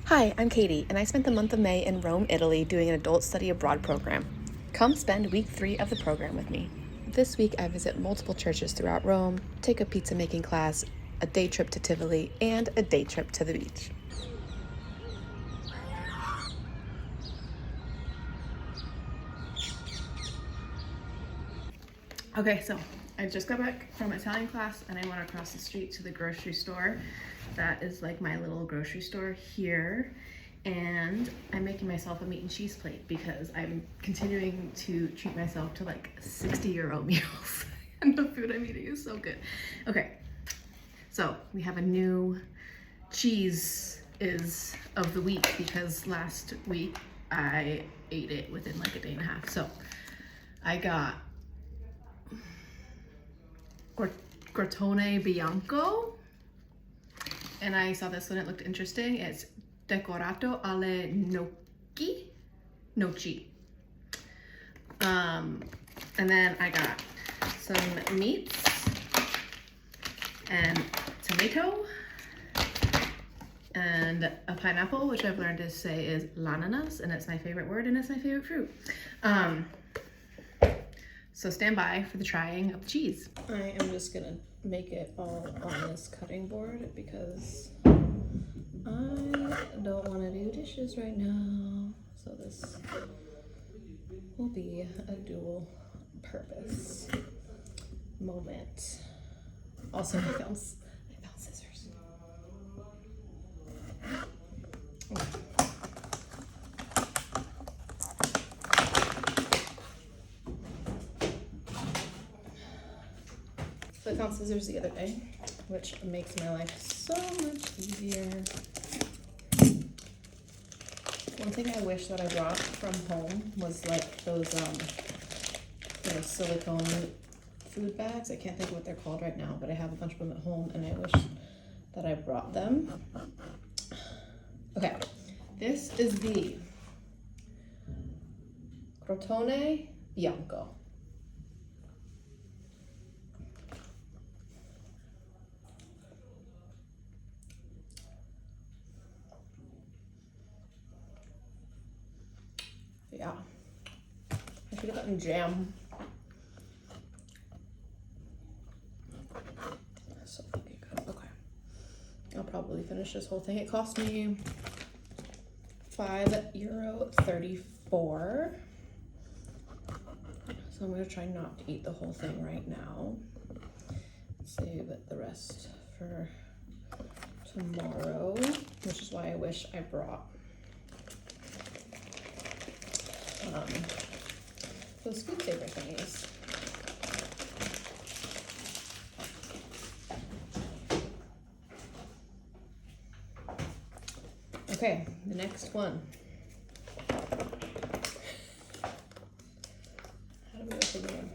Hi, I'm Katie, and I spent the month of May in Rome, Italy doing an adult study abroad program. Come spend week 3 of the program with me. This week I visit multiple churches throughout Rome, take a pizza making class, a day trip to Tivoli, and a day trip to the beach. Okay, so I just got back from Italian class and I went across the street to the grocery store. That is like my little grocery store here. And I'm making myself a meat and cheese plate because I'm continuing to treat myself to like 60-euro meals. And the food I'm eating is so good. Okay, so we have a new cheese is of the week because last week I ate it within like a day and a half. So I got Crotone Bianco, and I saw this one, it looked interesting. It's decorato alle noci. And then I got some meats and tomato and a pineapple, which I've learned to say is l'ananas, and it's my favorite word and it's my favorite fruit. So stand by for the trying of the cheese. I am just gonna make it all on this cutting board because I don't wanna do dishes right now. So this will be a dual purpose moment. Also, I found scissors. Okay. So I found scissors the other day, which makes my life so much easier. One thing I wish that I brought from home was like those silicone food bags. I can't think of what they're called right now, but I have a bunch of them at home and I wish that I brought them. Okay, this is the Crotone Bianco. Yeah, I should have gotten jam. So fucking good. Okay, I'll probably finish this whole thing. It cost me €5.34. So I'm gonna try not to eat the whole thing right now. Save the rest for tomorrow, which is why I wish I brought those food saver thingies. Okay, the next one. How do we open them?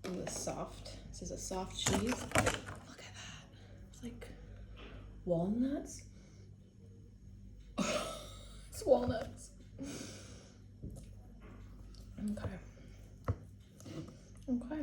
Ooh, it's soft. This is a soft cheese. Look at that. It's like walnuts. It's walnuts. Okay. Okay.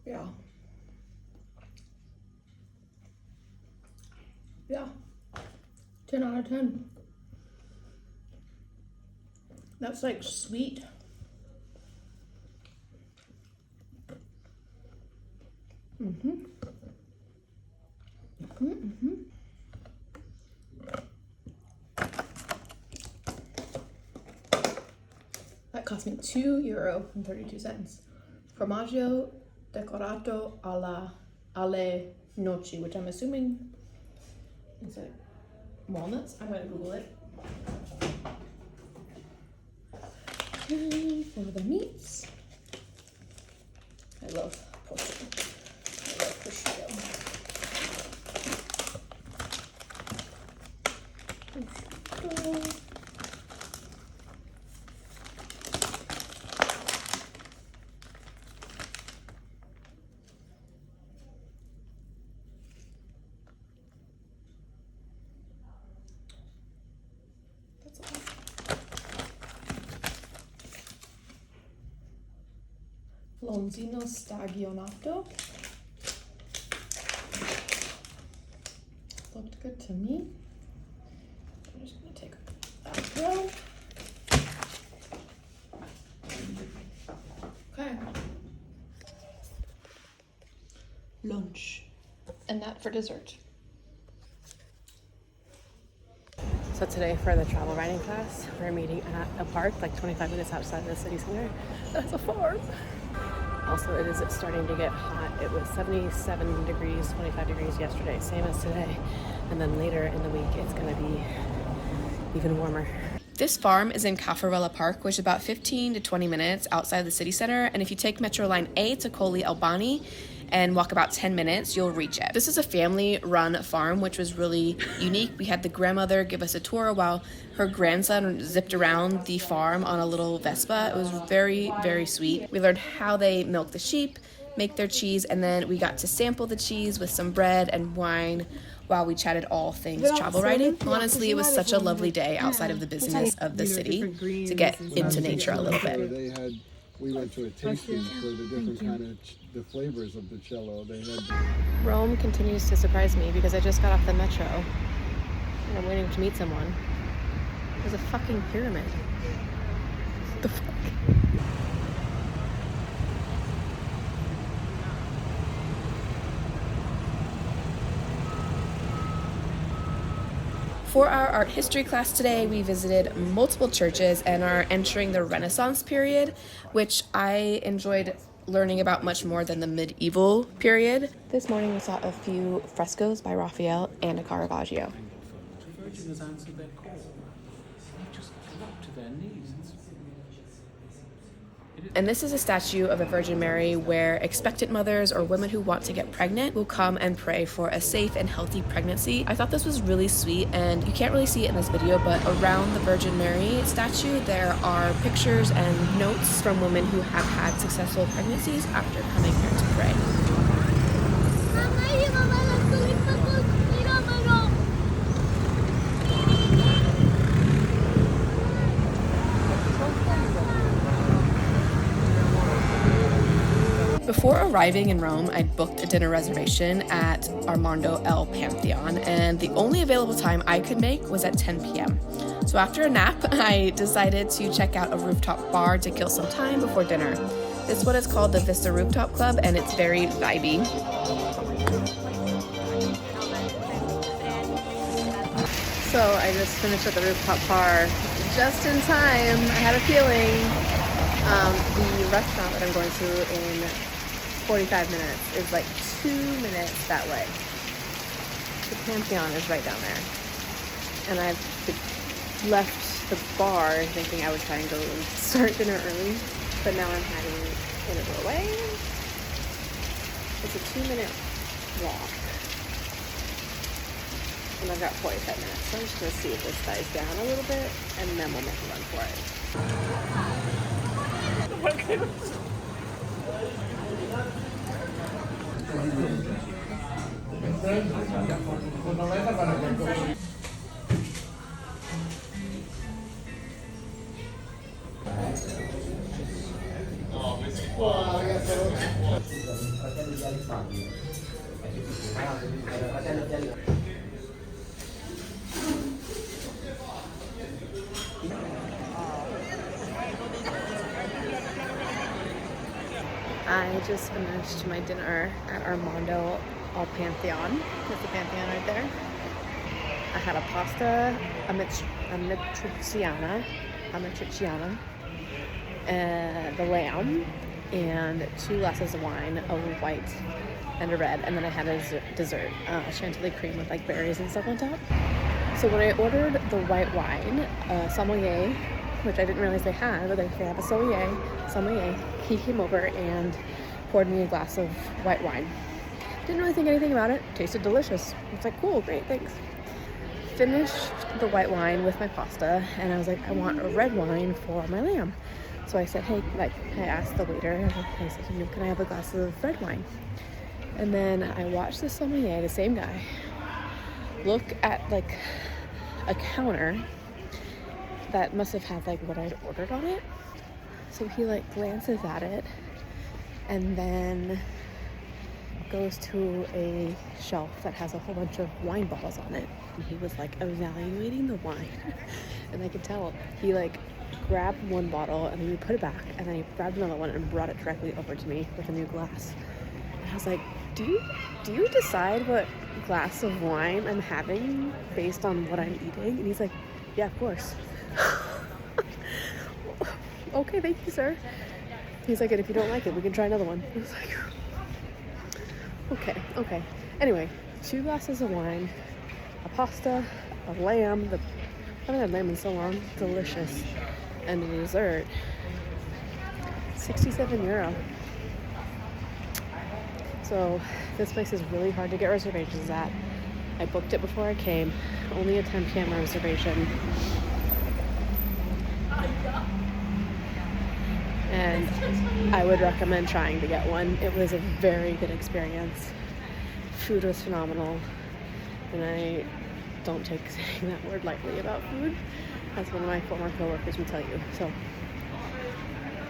Yeah. Yeah. 10 out of 10. That's like sweet. That cost me €2.32. Formaggio decorato alle noci, which I'm assuming is it walnuts? I'm gonna Google it. And for the meats, I love prosciutto. I love prosciutto. Lonzino stagionato. Looked good to me. I'm just gonna take that row. Okay. Lunch. And that for dessert. So today for the travel writing class, we're meeting at a park like 25 minutes outside of the city center. That's a farm. Also, it is starting to get hot. It was 77 degrees, 25 degrees yesterday, same as today. And then later in the week, it's gonna be even warmer. This farm is in Caffarella Park, which is about 15 to 20 minutes outside the city center. And if you take Metro Line A to Colli Albani and walk about 10 minutes, you'll reach it. This is a family-run farm, which was really unique. We had the grandmother give us a tour while her grandson zipped around the farm on a little Vespa. It was very, very sweet. We learned how they milk the sheep, make their cheese, and then we got to sample the cheese with some bread and wine while we chatted all things travel writing. Honestly, it was such a lovely day outside of the busyness of the city to get into nature a little bit. We went to a tasting for the different kind of the flavors of the cello. They had. Rome continues to surprise me because I just got off the metro and I'm waiting to meet someone. There's a fucking pyramid. What the fuck? For our art history class today, we visited multiple churches and are entering the Renaissance period, which I enjoyed learning about much more than the medieval period. This morning we saw a few frescoes by Raphael and a Caravaggio. The Virgin has answered their call. They've just dropped to their knees. And this is a statue of the Virgin Mary where expectant mothers or women who want to get pregnant will come and pray for a safe and healthy pregnancy. I thought this was really sweet, and you can't really see it in this video, but around the Virgin Mary statue there are pictures and notes from women who have had successful pregnancies after coming here to pray. Before arriving in Rome, I'd booked a dinner reservation at Armando El Pantheon, and the only available time I could make was at 10 p.m. So after a nap, I decided to check out a rooftop bar to kill some time before dinner. This one is called the Vista Rooftop Club, and it's very vibey. So I just finished at the rooftop bar just in time. I had a feeling. The restaurant that I'm going to in 45 minutes is like 2 minutes that way. The Pantheon is right down there. And I've left the bar thinking I would try and go start dinner early, but now I'm heading in a way. It's a 2-minute walk. And I've got 45 minutes, so I'm just gonna see if this dies down a little bit, and then we'll make a run for it. I just finished my dinner at Armando El Pantheon. There's the Pantheon right there. I had a pasta, a matriciana, the lamb, and 2 glasses of wine, a white and a red, and then I had a dessert, chantilly cream with like berries and stuff on top. So when I ordered the white wine, sommelier, which I didn't realize they had, but they have a sommelier, he came over and poured me a glass of white wine. Didn't really think anything about it. Tasted delicious. I was like, cool, great, thanks. Finished the white wine with my pasta, and I was like, I want a red wine for my lamb. So I said, hey, I asked the waiter, I said, can I have a glass of red wine? And then I watched the sommelier, the same guy, look at like a counter that must have had like what I'd ordered on it. So he like glances at it and then goes to a shelf that has a whole bunch of wine bottles on it. And he was like evaluating the wine, and I could tell he like grabbed one bottle and then he put it back, and then he grabbed another one and brought it directly over to me with a new glass. And I was like, do you decide what glass of wine I'm having based on what I'm eating? And he's like, yeah, of course. Okay, thank you, sir. He's like, and if you don't like it, we can try another one. I was like, okay. Anyway, 2 glasses of wine, a pasta, a lamb, I haven't had lamb in so long, delicious, and a dessert, €67. So this place is really hard to get reservations at. I booked it before I came, only a 10 p.m. reservation. And I would recommend trying to get one. It was a very good experience. Food was phenomenal, and I don't take saying that word lightly about food, as one of my former coworkers would tell you. So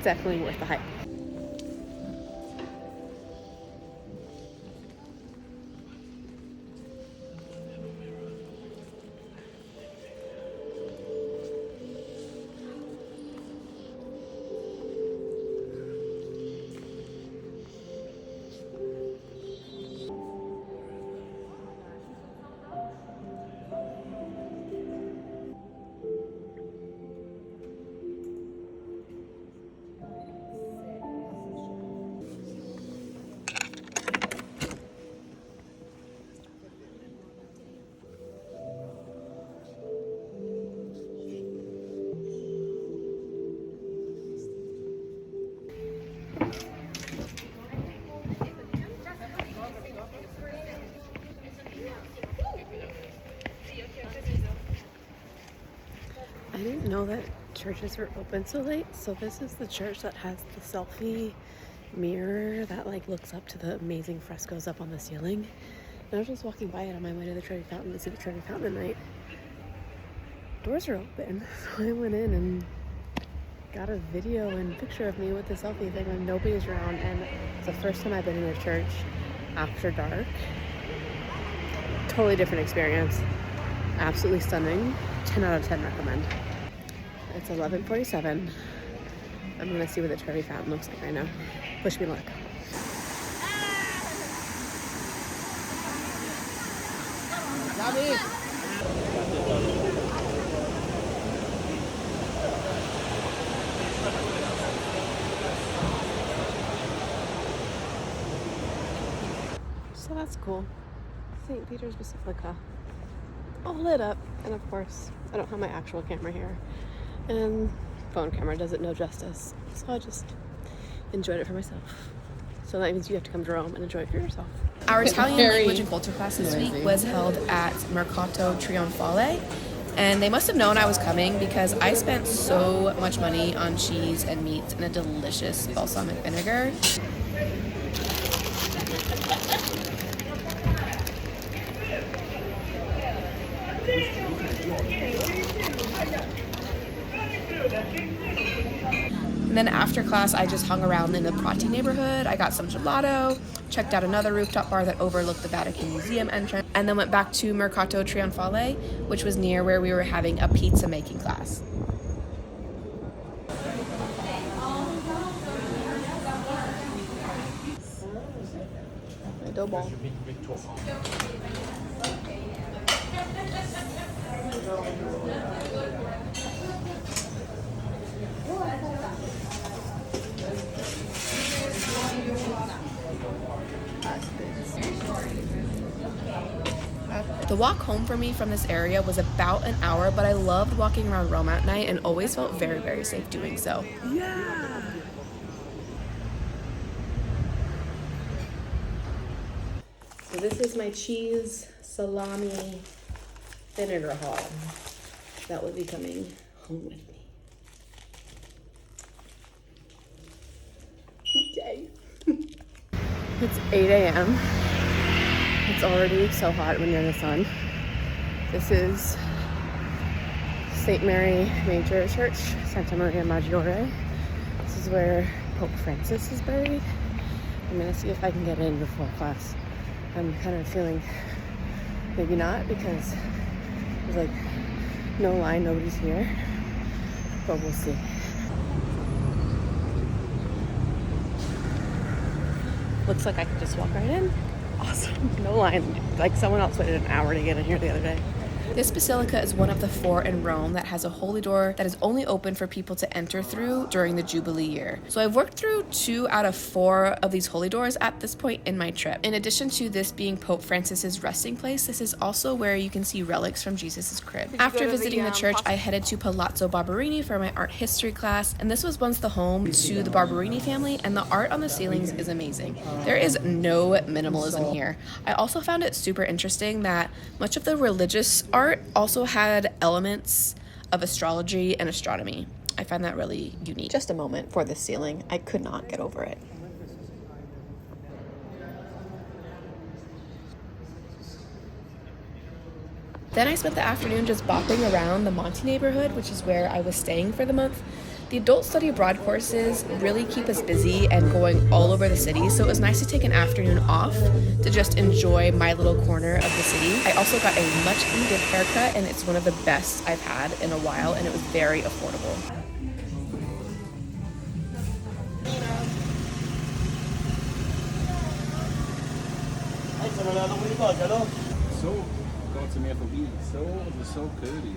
definitely worth the hype. I didn't know that churches were open so late. So this is the church that has the selfie mirror that like looks up to the amazing frescoes up on the ceiling. And I was just walking by it on my way to the Trevi Fountain to see the Trevi Fountain at night. Doors are open, so I went in and got a video and picture of me with the selfie thing when nobody's around. And it's the first time I've been in a church after dark. Totally different experience. Absolutely stunning. 10 out of 10 recommend. It's 11:47. I'm gonna see what the Trevi Fountain looks like right now. Wish me luck. So that's cool. St. Peter's Basilica. All lit up, and of course I don't have my actual camera here, and phone camera does it no justice, so I just enjoyed it for myself. So that means you have to come to Rome and enjoy it for yourself. Our Italian language and culture class this week was held at Mercato Trionfale, and they must have known I was coming because I spent so much money on cheese and meat and a delicious balsamic vinegar. And then after class, I just hung around in the Prati neighborhood. I got some gelato, checked out another rooftop bar that overlooked the Vatican Museum entrance, and then went back to Mercato Trionfale, which was near where we were having a pizza making class. My dough ball. The walk home for me from this area was about an hour, but I loved walking around Rome at night and always felt very, very safe doing so. Yeah. So this is my cheese salami vinegar haul that will be coming home with me. Yay. It's 8 a.m. It's already so hot when you're in the sun. This is St. Mary Major Church, Santa Maria Maggiore. This is where Pope Francis is buried. I'm gonna see if I can get in before class. I'm kind of feeling maybe not, because there's like no line, nobody's here, but we'll see. Looks like I could just walk right in. Awesome. No line. Like someone else waited an hour to get in here the other day. This basilica is one of the 4 in Rome that has a holy door that is only open for people to enter through during the Jubilee year. So I've worked through 2 out of 4 of these holy doors at this point in my trip. In addition to this being Pope Francis's resting place, this is also where you can see relics from Jesus's crib. After visiting the church, I headed to Palazzo Barberini for my art history class, and this was once the home to the Barberini family, and the art on the ceilings is amazing. There is no minimalism here. I also found it super interesting that much of the religious art also had elements of astrology and astronomy. I find that really unique. Just a moment for this ceiling. I could not get over it. Then I spent the afternoon just bopping around the Monte neighborhood, which is where I was staying for the month. The adult study abroad courses really keep us busy and going all over the city, so it was nice to take an afternoon off to just enjoy my little corner of the city. I also got a much needed haircut, and it's one of the best I've had in a while, and it was very affordable. So curly.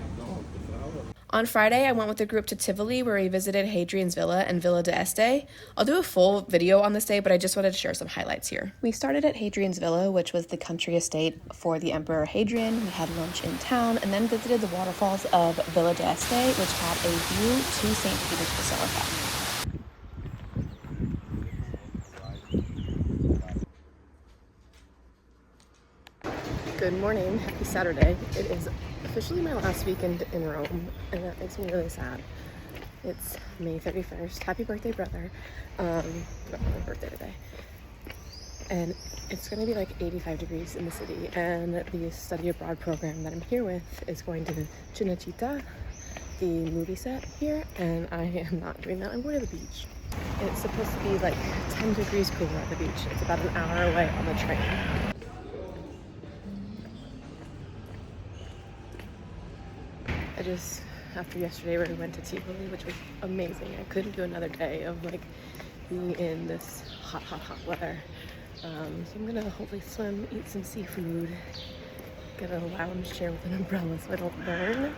On Friday, I went with a group to Tivoli, where we visited Hadrian's Villa and Villa d'Este. I'll do a full video on this day, but I just wanted to share some highlights here. We started at Hadrian's Villa, which was the country estate for the Emperor Hadrian. We had lunch in town and then visited the waterfalls of Villa d'Este, which had a view to St. Peter's Basilica. Good morning, happy Saturday. It is officially my last weekend in Rome, and that makes me really sad. It's May 31st. Happy birthday, brother. Got my birthday today. And it's gonna be like 85 degrees in the city, and the study abroad program that I'm here with is going to Cinecittà, the movie set here, and I am not doing that. I'm going to the beach. It's supposed to be like 10 degrees cooler at the beach. It's about an hour away on the train. After yesterday where we went to Tivoli, which was amazing, I couldn't do another day of like being in this hot weather. So I'm gonna hopefully swim, eat some seafood, get a lounge chair with an umbrella so I don't burn,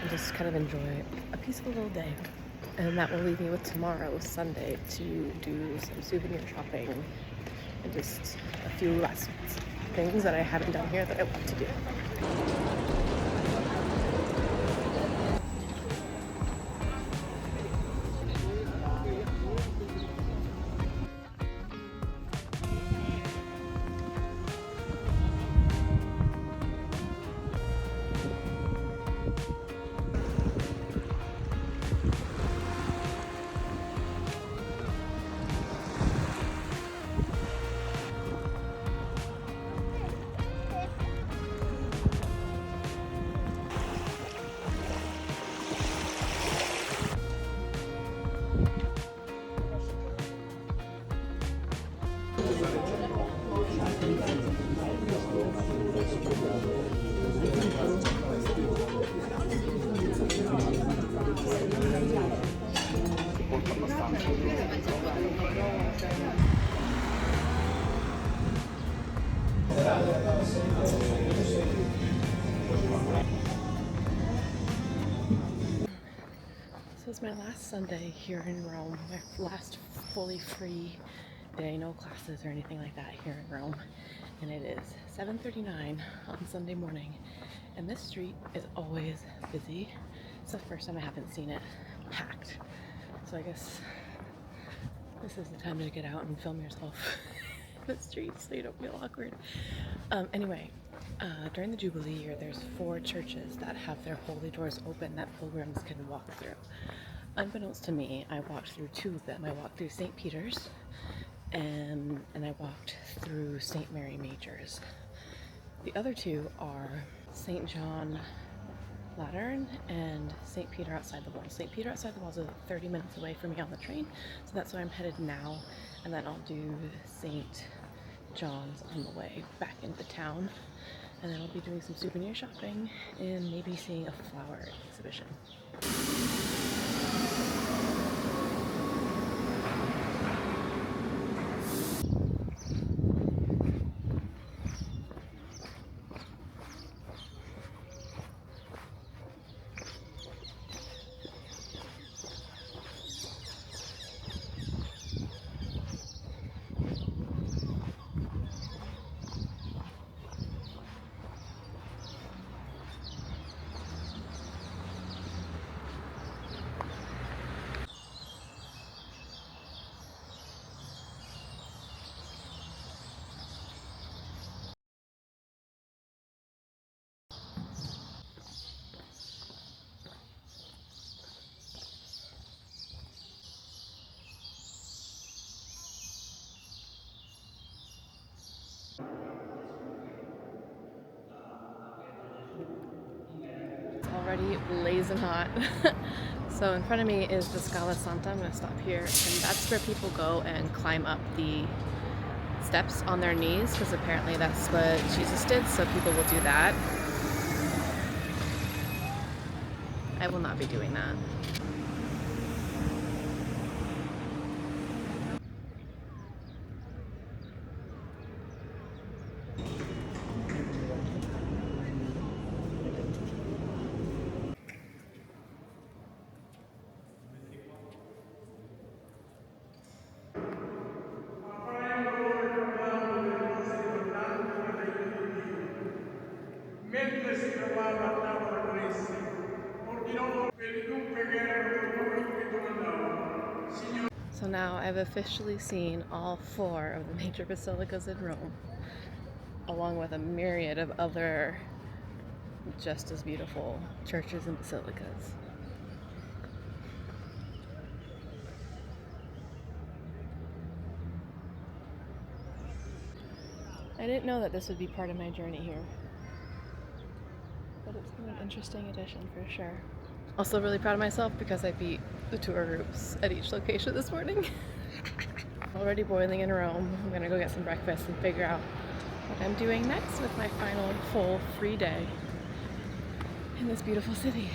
and just kind of enjoy a peaceful little day. And that will leave me with tomorrow, Sunday, to do some souvenir shopping and just a few last things that I haven't done here that I want to do. So it's my last Sunday here in Rome, my last fully free day, no classes or anything like that here in Rome. And it is 7:39 on Sunday morning, and this street is always busy. It's the first time I haven't seen it packed. So I guess this is the time to get out and film yourself in the streets so you don't feel awkward. Anyway, during the Jubilee year, there's 4 churches that have their holy doors open that pilgrims can walk through. Unbeknownst to me, I walked through 2 of them. I walked through St. Peter's and I walked through St. Mary Major's. The other 2 are St. John Lateran and St. St. Peter outside the walls. St. Peter outside the walls is 30 minutes away from me on the train, so that's where I'm headed now. And then I'll do St. John's on the way back into town. And then I'll be doing some souvenir shopping and maybe seeing a flower exhibition. Already blazing hot. So in front of me is the Scala Santa. I'm gonna stop here, and that's where people go and climb up the steps on their knees, because apparently that's what Jesus did, so people will do that. I will not be doing that. Mentre si trovava a tavola con essi, ordinò loro per dunque che erano con lui e domandava: Signore. So now I've officially seen all 4 of the major basilicas in Rome, along with a myriad of other just as beautiful churches and basilicas. I didn't know that this would be part of my journey here, but it's been an interesting addition for sure. Also really proud of myself because I beat the tour groups at each location this morning. Already boiling in Rome. I'm gonna go get some breakfast and figure out what I'm doing next with my final full free day in this beautiful city.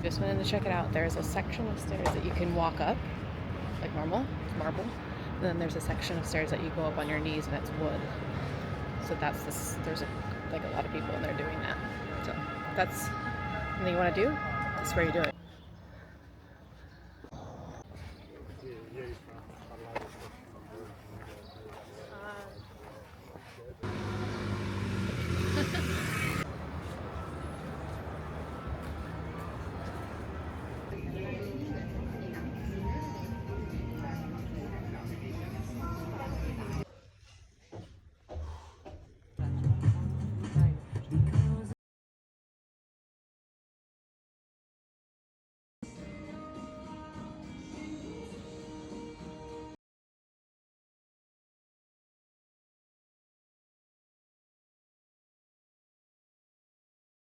Just went in to check it out. There's a section of stairs that you can walk up, like normal, it's marble. And then there's a section of stairs that you go up on your knees and it's wood. So that's this, there's like a lot of people in there doing that. So if that's something you want to do, that's where you do it.